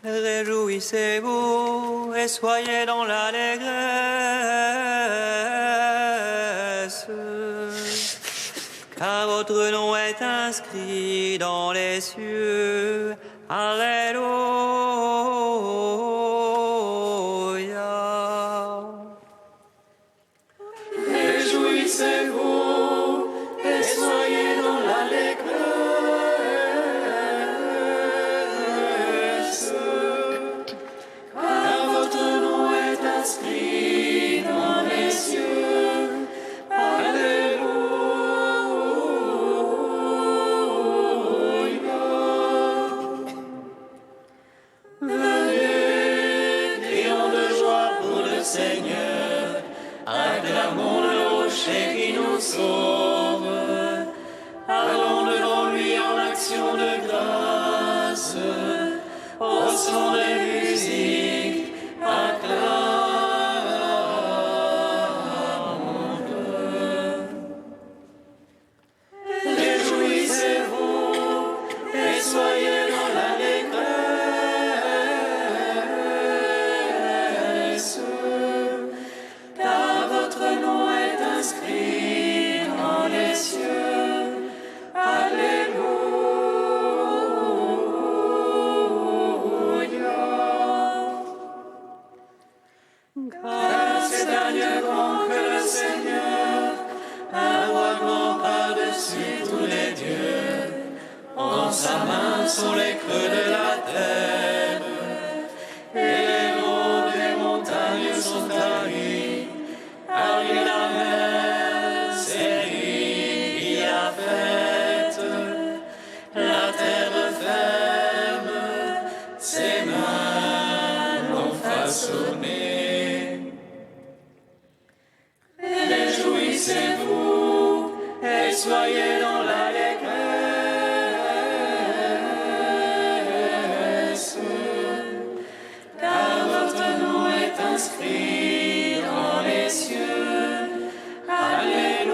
Réjouissez-vous et soyez dans l'allégresse, car votre nom est inscrit dans les cieux. Alléluia. Réjouissez-vous et soyez dans l'allégresse, car votre nom est inscrit dans les cieux. Alléluia. Venez, crions de joie pour le Seigneur, acclamons le rocher qui nous sauve. Allons devant lui en action de grâce, au son des musiques, acclamons-le. Réjouissez-vous et soyez dans l'allégresse, car votre nom est inscrit dans les cieux. Alléluia. Car c'est un Dieu grand que le Seigneur, un roi grand par-dessus tous les dieux. En sa main sont les creux de la terre, et les hauts des montagnes sont taris. Par lui la mer, c'est lui qui l'a faite. La terre ferme, ses mains l'ont façonnée. Réjouissez-vous et soyez dans l'allégresse, car votre nom est inscrit dans les cieux. Alléluia.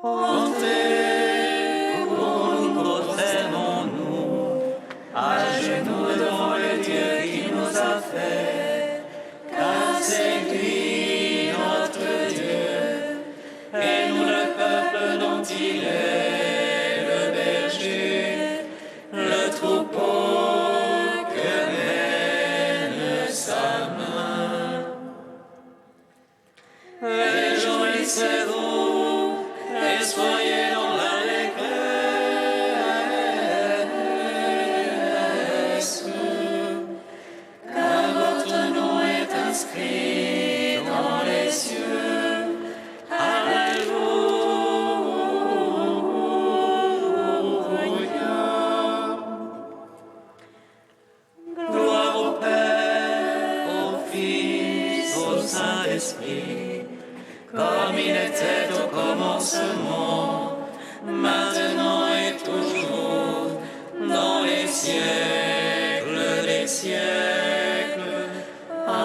Entrez, couvrons-nous, prosternons-nous, à genoux devant le Dieu qui nous a fait, car c'est lui notre Dieu, et nous le peuple dont il est le berger, le troupeau que mène sa main. Réjouissez-vous et soyez dans l'allégresse, car votre nom est inscrit dans les cieux. Alléluia. Gloire au Père, au Fils, au Saint-Esprit, comme il était au commencement, maintenant et toujours, dans les siècles des siècles. Amen.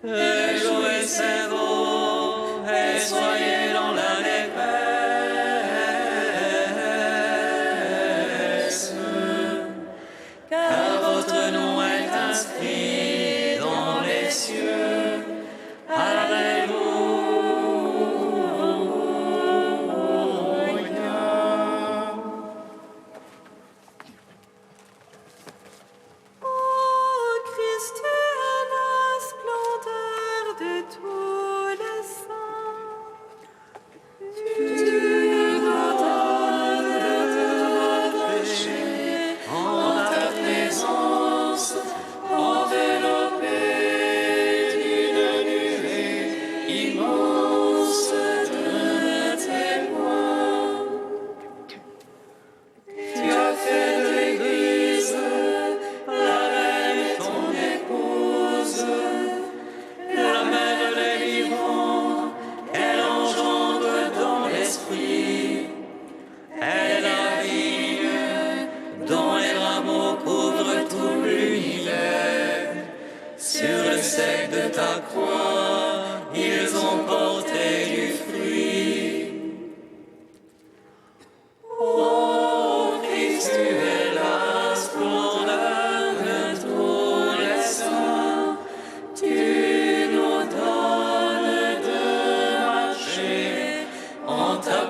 Réjouissez-vous et soyez dans l'allégresse, car votre nom est inscrit dans les cieux. Alléluia.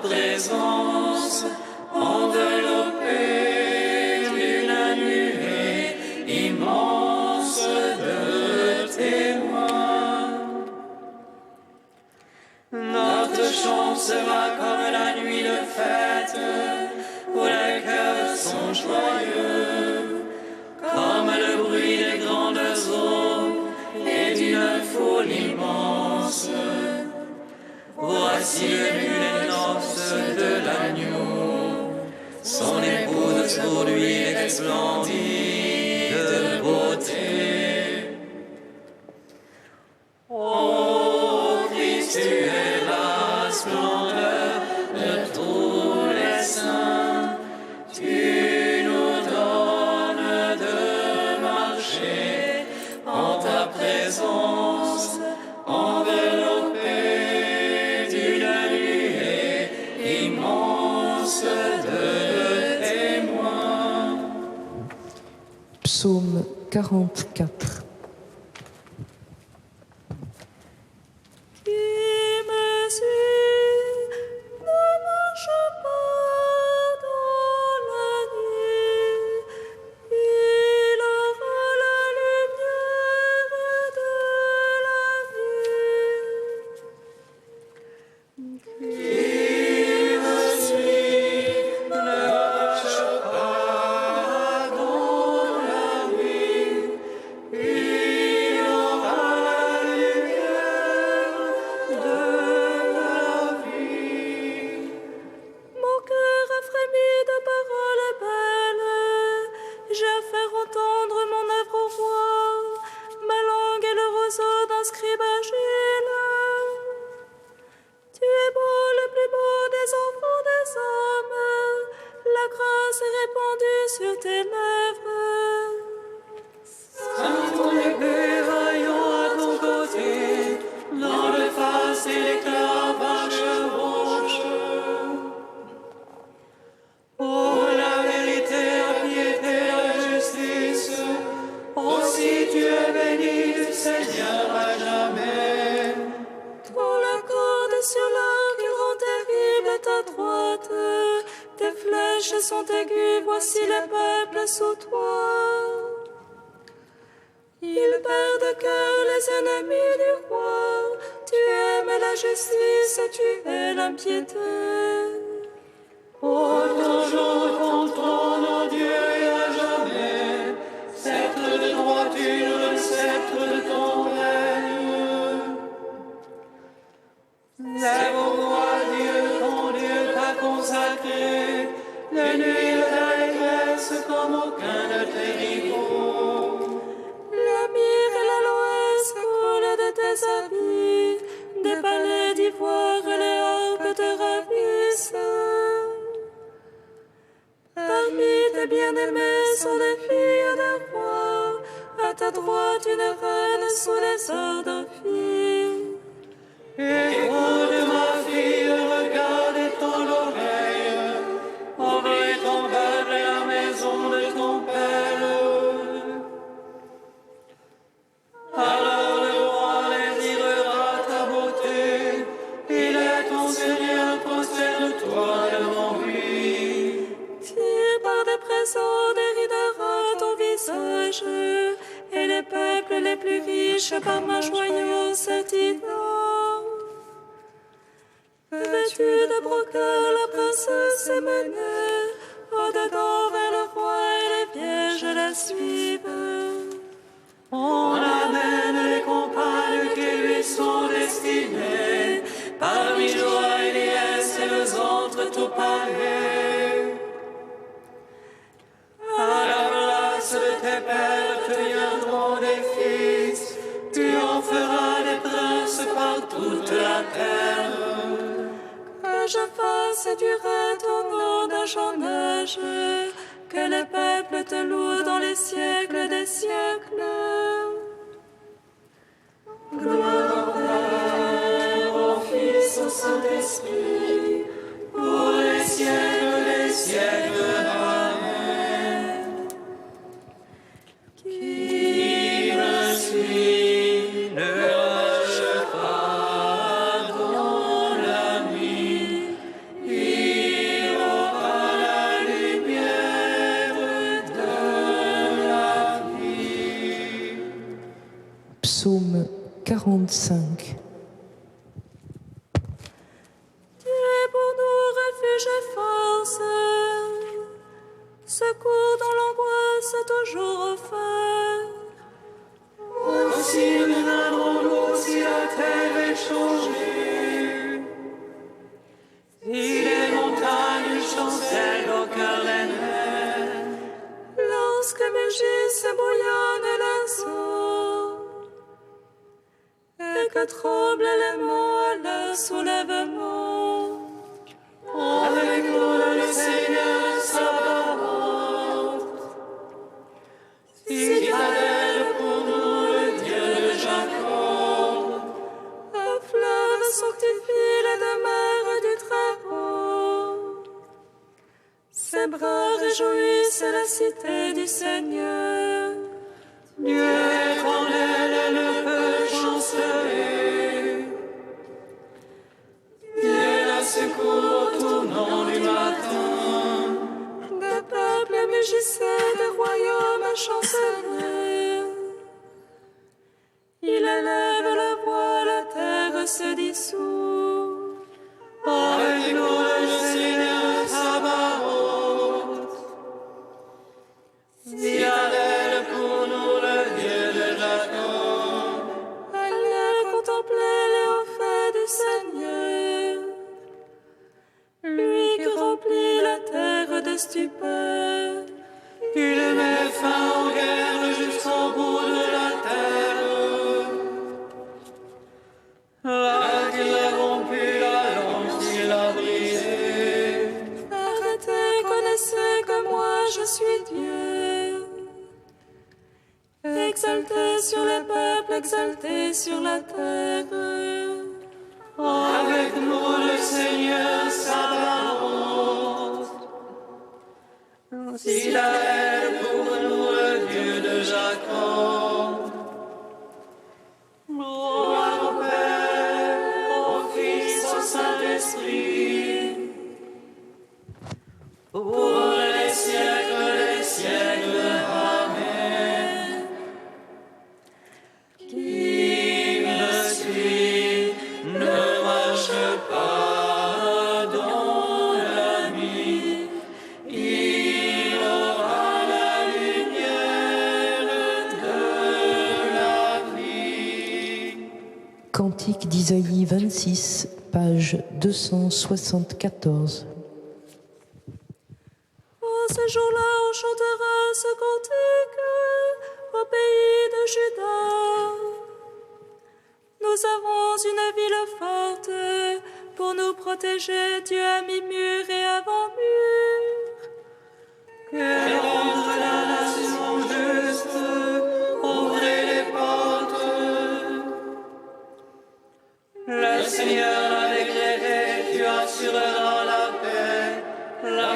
présence, enveloppé d'une nuée immense de témoins. Notre chant sera comme la nuit de fête, où les cœurs sont joyeux, comme le bruit des grandes eaux et d'une foule immense. Voici les noces de l'agneau, son épouse pour lui resplendit de beauté. Ô Christ, tu es la splendeur de tous les saints, tu nous donnes de marcher en ta présence, enveloppé d'une nuée immense de témoins. Psaume 44. Sont aigus, voici le peuple sous toi. Ils perdent cœur les ennemis du roi. Tu aimes la justice et tu es l'impiété. Ô toujours ton trône, ô Dieu, et à jamais, sceptre de droiture, le sceptre de ton règne. Lève aux voix, Dieu, ton Dieu t'a consacré. De nuit de l'allégresse comme aucun de tes rivaux. La myrrhe et l'aloès coulent de tes habits, des palais d'ivoire et les harpes te ravissent. Parmi tes bien-aimés sont des filles de rois, à ta droite une reine sous les ors d'Ophir. Écoute ma fille, regarde ton oreille. Ouvre ton peuple et la maison de ton Père. Alors le roi désirera ta beauté. Il est ton Seigneur, prosterne-toi devant lui. Tire par des présents, déridera ton visage, et les peuples les plus riches par ma joyeuse dînant. Vêtue de brocart, la princesse est menée, au-dedans vers le roi et les vierges la suivent. On amène les compagnes qui lui sont destinées, parmi joie et liesse et les autres tout palais. À la place de tes pères te viendront des fils, tu en feras des princes par toute la terre. Que je fasse durer ton nom d'âge en âge, que les peuples te louent dans les siècles des siècles. Gloire au Père, au Fils, au Saint-Esprit, pour les siècles des siècles. Amen. Qui me suit ne marche pas dans la nuit, 45. Tu es pour nous refuge et force, secours dans l'angoisse toujours offert. Aussi nous viendrons-nous si la terre est changée, si les montagnes chancellent au cœur les nerfs, Lorsque mugissent et bouillonnent les eaux, et que tremblent les monts à leur soulèvement. avec nous le Seigneur Sabaoth, citadelle pour nous le Dieu de Jacob. Un fleuve sanctifie les demeures du Très-Haut. Ses bras réjouissent la cité du Seigneur. Dieu éternel et le peu chanceler, Dieu la secours au tournant du matin. Des peuples mugissaient, des royaumes chancelaient. Il élève la voix, la terre se dissout. Avec nous le Seigneur Sabaoth, citadelle pour nous le Dieu de Jacob. Allez contempler les hauts faits du Seigneur, lui qui remplit la terre de stupeur. Il met fin aux guerres jusqu'au bout de la terre. Là qu'il a rompu la lance, il a brisé. Arrêtez, connaissez que moi je suis Dieu. Exaltez sur les peuples, exaltez sur la terre. Avec nous le Seigneur Sabaoth, citadelle pour nous le Dieu de Jacob. Gloire au Père, au Fils, au Saint-Esprit, pour les siècles, Amen. Qui me suit ne marche pas dans la nuit, il aura la lumière de la vie. Cantique d'Isaïe 26, page 274. Ce jour-là, on chantera ce cantique au pays de Juda. Nous avons une ville forte pour nous protéger. Dieu a mis mur et avant-mur. Qu'elle rentre la nation juste, ouvrez les portes. Le Seigneur l'a décrété, tu assureras la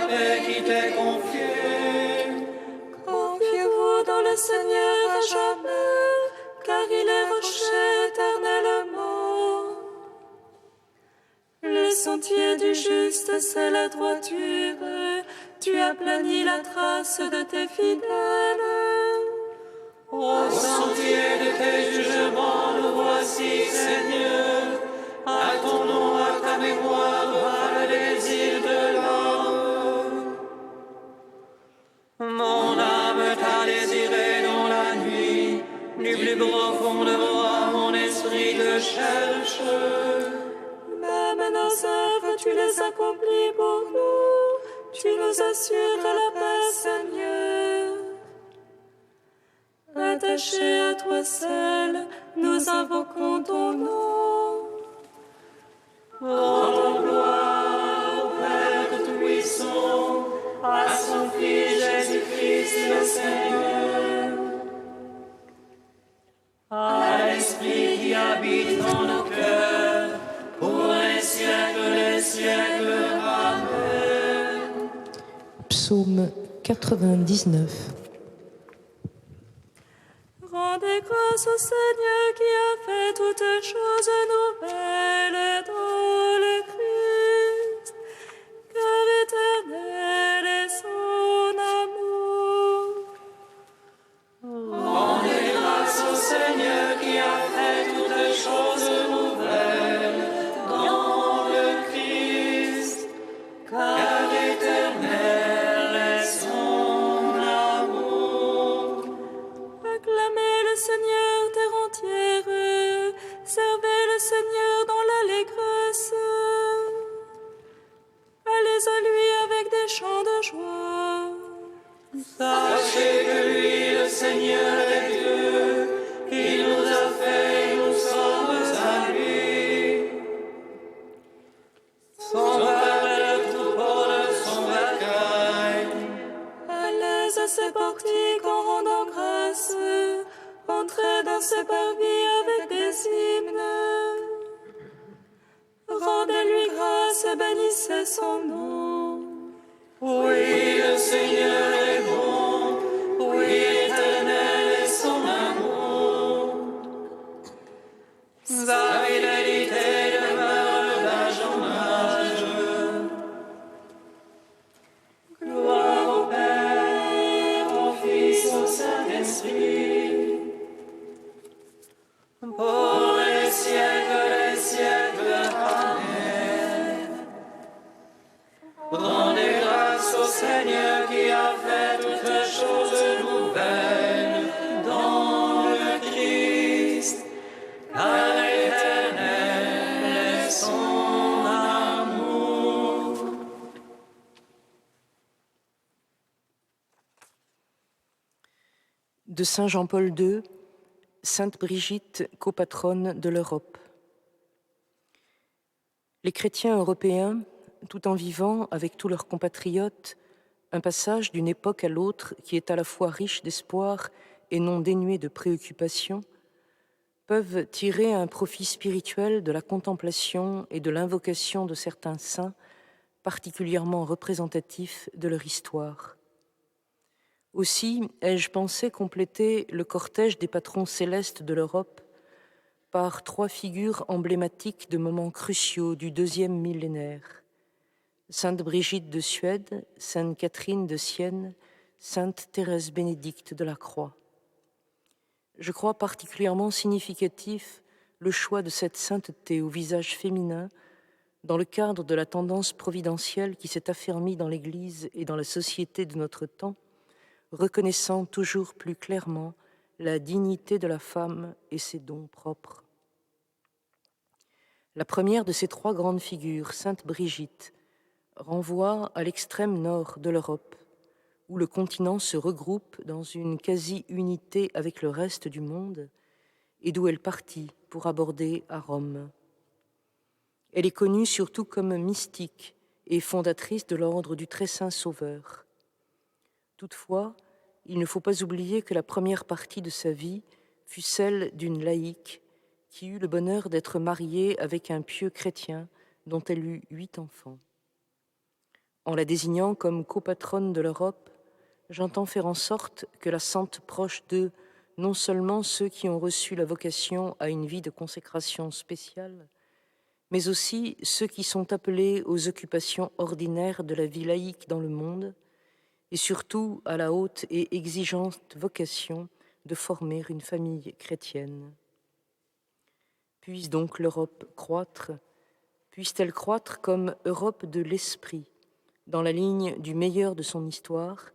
paix qui t'est confiée. Confiez-vous dans le Seigneur à jamais, car il est rocher éternellement. Les sentiers du juste, c'est la droiture. Tu aplanis la trace de tes fidèles. Au sentier de tes jugements, nous voici, Seigneur. À ton nom, à ta mémoire, valent les îles de l'homme. Mon âme t'a désiré dans la nuit, du plus profond de moi, mon esprit te cherche. Même nos œuvres, tu les accomplis pour nous. Tu nous assures la paix, Seigneur. Attachés à toi seul, nous invoquons ton nom. Rendons gloire au Père Tout-Puissant, à son Fils Jésus-Christ le Seigneur, à l'Esprit qui habite dans nos cœurs, pour les siècles, Amen. Psaume 99. Rendez grâce au Seigneur qui a fait toutes choses nouvelles dans le Christ, car éternel est son amour. Rendez grâce au Seigneur qui a fait toutes des chants de joie. Sachez que lui, le Seigneur est Dieu, il nous a fait et nous sommes à lui. Son peuple le troupeau de son bercail. À l'aise à ses portiques en rendant grâce, entrez dans ses parvis avec des hymnes. Rendez-lui grâce et bénissez son nom. Oui, le Seigneur est bon, oui, éternel est son amour. Sa fidélité demeure d'âge en âge. Gloire au Père, au Fils, au Saint-Esprit, pour les siècles des siècles. Amen. Rendez grâce au Seigneur qui a fait toutes choses nouvelles dans le Christ, car l'Éternel est son amour. De Saint Jean-Paul II, Sainte Brigitte, copatronne de l'Europe. Les chrétiens européens, tout en vivant avec tous leurs compatriotes un passage d'une époque à l'autre qui est à la fois riche d'espoir et non dénué de préoccupations, peuvent tirer un profit spirituel de la contemplation et de l'invocation de certains saints particulièrement représentatifs de leur histoire. Aussi ai-je pensé compléter le cortège des patrons célestes de l'Europe par 3 figures emblématiques de moments cruciaux du 2e millénaire: Sainte Brigitte de Suède, Sainte Catherine de Sienne, Sainte Thérèse Bénédicte de la Croix. Je crois particulièrement significatif le choix de cette sainteté au visage féminin dans le cadre de la tendance providentielle qui s'est affermie dans l'Église et dans la société de notre temps, reconnaissant toujours plus clairement la dignité de la femme et ses dons propres. La première de ces 3 grandes figures, Sainte Brigitte, renvoie à l'extrême nord de l'Europe, où le continent se regroupe dans une quasi-unité avec le reste du monde et d'où elle partit pour aborder à Rome. Elle est connue surtout comme mystique et fondatrice de l'ordre du Très Saint Sauveur. Toutefois, il ne faut pas oublier que la première partie de sa vie fut celle d'une laïque qui eut le bonheur d'être mariée avec un pieux chrétien dont elle eut 8 enfants. En la désignant comme copatronne de l'Europe, j'entends faire en sorte que la sente proche d'eux non seulement ceux qui ont reçu la vocation à une vie de consécration spéciale, mais aussi ceux qui sont appelés aux occupations ordinaires de la vie laïque dans le monde, et surtout à la haute et exigeante vocation de former une famille chrétienne. Puisse donc l'Europe croître, puisse-t-elle croître comme Europe de l'esprit, dans la ligne du meilleur de son histoire,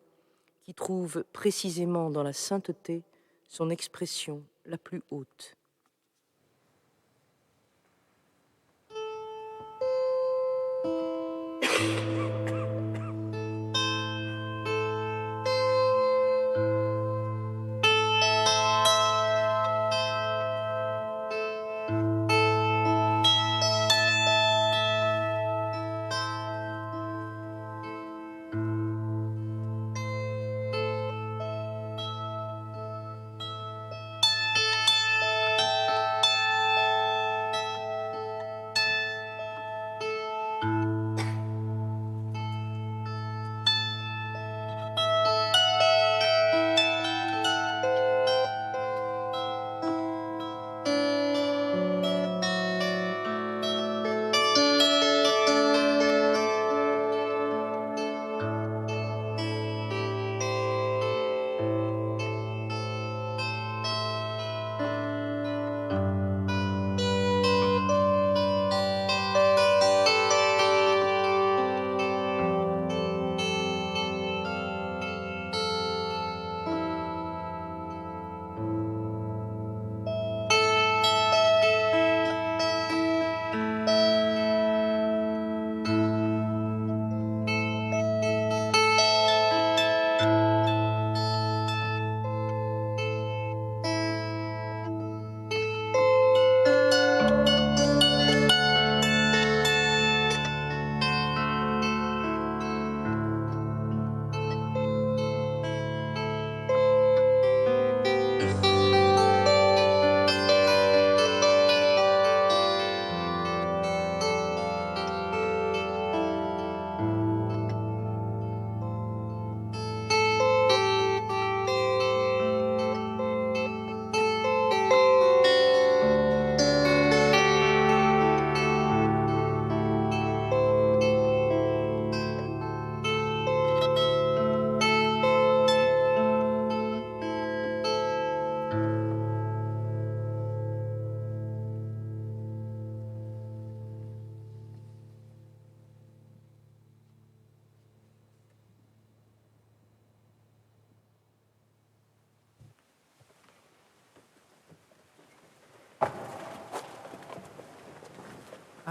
qui trouve précisément dans la sainteté son expression la plus haute.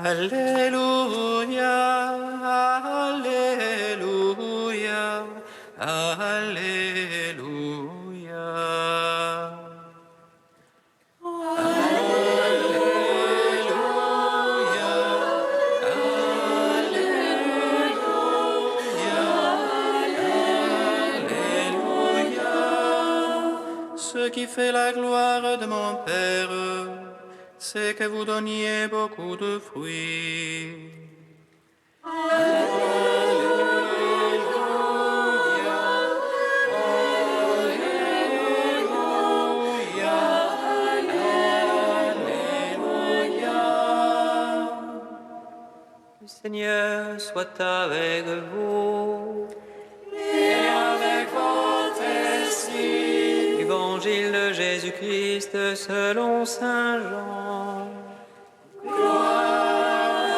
Alléluia, Alléluia, Alléluia. Ce qui fait la gloire de mon Père, c'est que vous donniez beaucoup de fruits. Le Seigneur soit avec vous. Et avec votre esprit. Évangile de Jésus-Christ selon Saint Jean. Gloire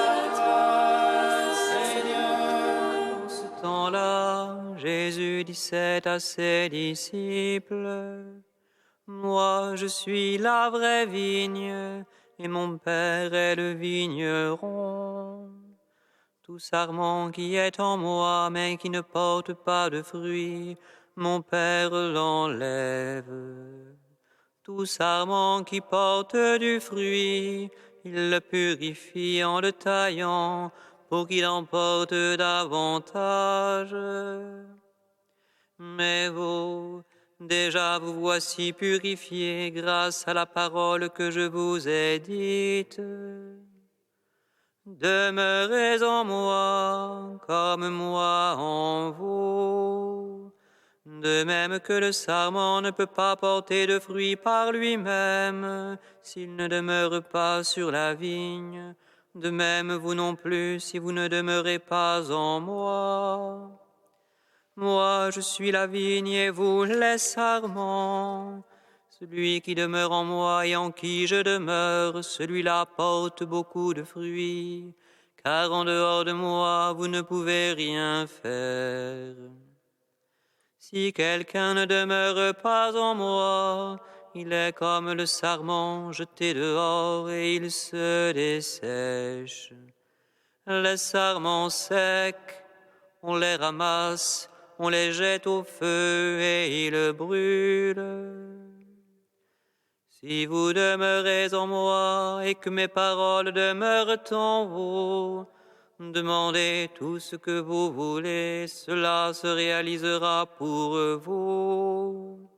à toi, Seigneur. En ce temps-là, Jésus disait à ses disciples, « Moi, je suis la vraie vigne, et mon Père est le vigneron. Tout sarment qui est en moi, mais qui ne porte pas de fruits, mon Père l'enlève. Tout sarment qui porte du fruit, il le purifie en le taillant, pour qu'il en porte davantage. Mais vous, déjà vous voici purifiés grâce à la parole que je vous ai dite. Demeurez en moi, comme moi en vous. De même que le sarment ne peut pas porter de fruits par lui-même, s'il ne demeure pas sur la vigne, de même vous non plus, si vous ne demeurez pas en moi. Moi, je suis la vigne et vous les sarments. Celui qui demeure en moi et en qui je demeure, celui-là porte beaucoup de fruits, car en dehors de moi, vous ne pouvez rien faire. Si quelqu'un ne demeure pas en moi, il est comme le sarment jeté dehors et il se dessèche. Les sarments secs, on les ramasse, on les jette au feu et ils brûlent. Si vous demeurez en moi et que mes paroles demeurent en vous, demandez tout ce que vous voulez, cela se réalisera pour vous.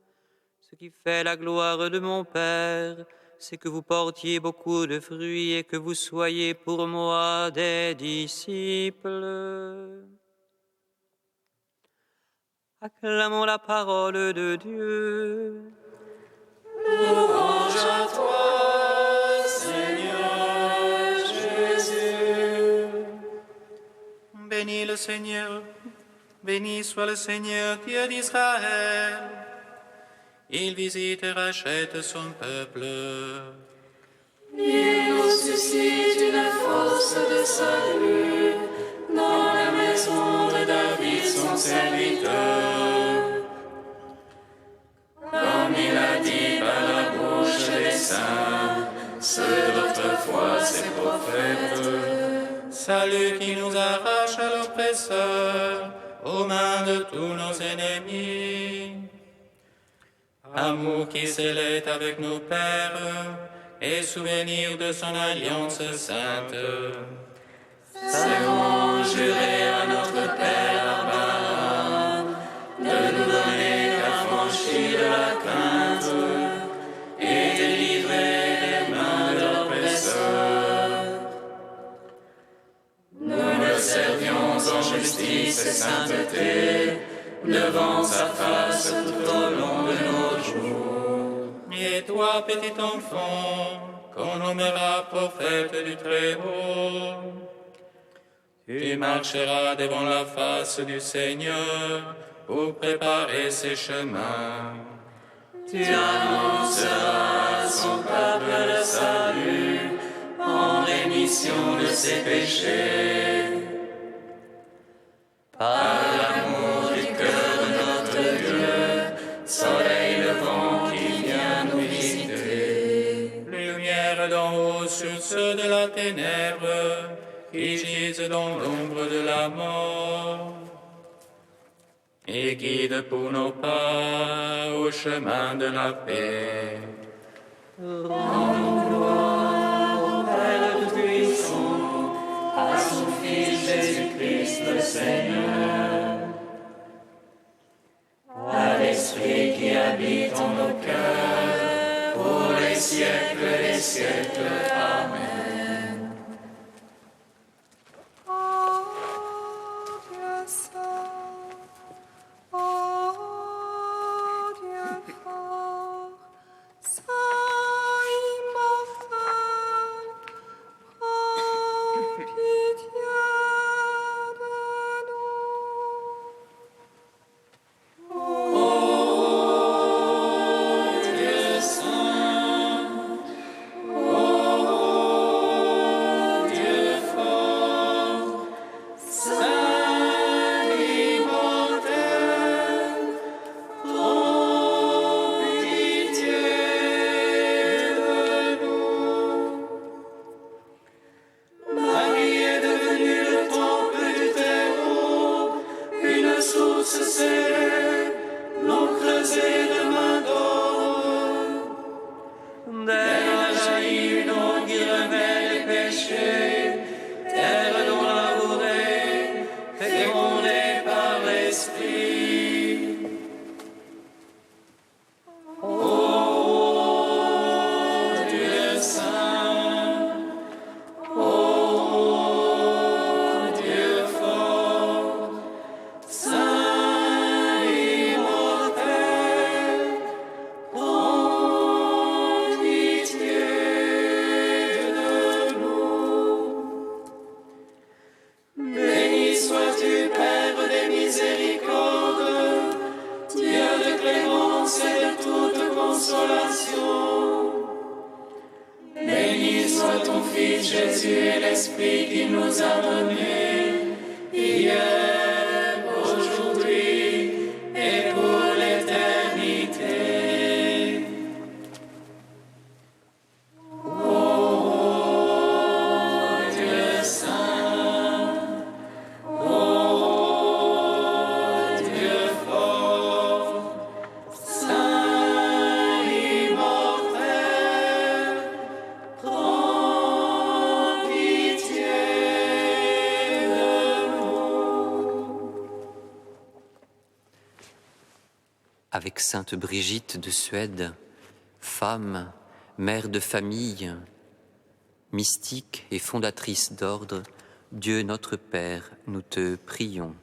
Ce qui fait la gloire de mon Père, c'est que vous portiez beaucoup de fruits et que vous soyez pour moi des disciples. Acclamons la parole de Dieu. Louange à toi, Seigneur Jésus. Bénis le Seigneur, béni soit le Seigneur, Dieu d'Israël. Il visite et rachète son peuple. Il nous suscite une force de salut dans la maison de David, son serviteur. Comme il a dit par la bouche des saints, ceux d'autrefois ses prophètes. Salut qui nous arrache à l'oppresseur, aux mains de tous nos ennemis. Amour qui s'élève avec nos pères, et souvenir de son alliance sainte. Serment juré à notre Père Abraham, de nous donner l'affranchi de la crainte, et délivrer des mains de l'oppresseur. Nous le servions en justice et sainteté, devant sa face tout au long de nos jours. Et toi, petit enfant, qu'on nommera prophète du Très-Haut, tu marcheras devant la face du Seigneur pour préparer ses chemins. Tu annonceras à son peuple le salut en rémission de ses péchés. Par l'amour du cœur de notre Dieu, soleil levant qui vient nous visiter. Lumière d'en haut sur ceux de la ténèbre qui gisent dans l'ombre de la mort. Et guide pour nos pas au chemin de la paix. Rendons gloire au Père Tout-Puissant, à son Fils Jésus-Christ le Seigneur, à l'Esprit qui habite en nos cœurs, pour les siècles des siècles. Amen. Avec sainte Brigitte de Suède, femme, mère de famille, mystique et fondatrice d'ordre, Dieu notre Père, nous te prions.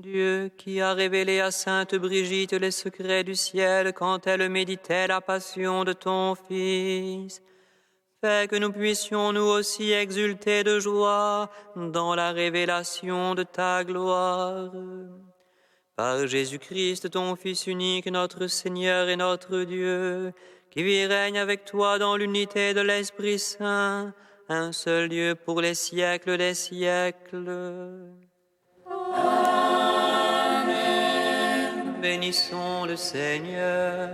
Dieu qui a révélé à sainte Brigitte les secrets du ciel quand elle méditait la passion de ton Fils, fais que nous puissions nous aussi exulter de joie dans la révélation de ta gloire. Par Jésus-Christ, ton Fils unique, notre Seigneur et notre Dieu, qui vit et règne avec toi dans l'unité de l'Esprit Saint, un seul Dieu pour les siècles des siècles. Amen. Bénissons le Seigneur.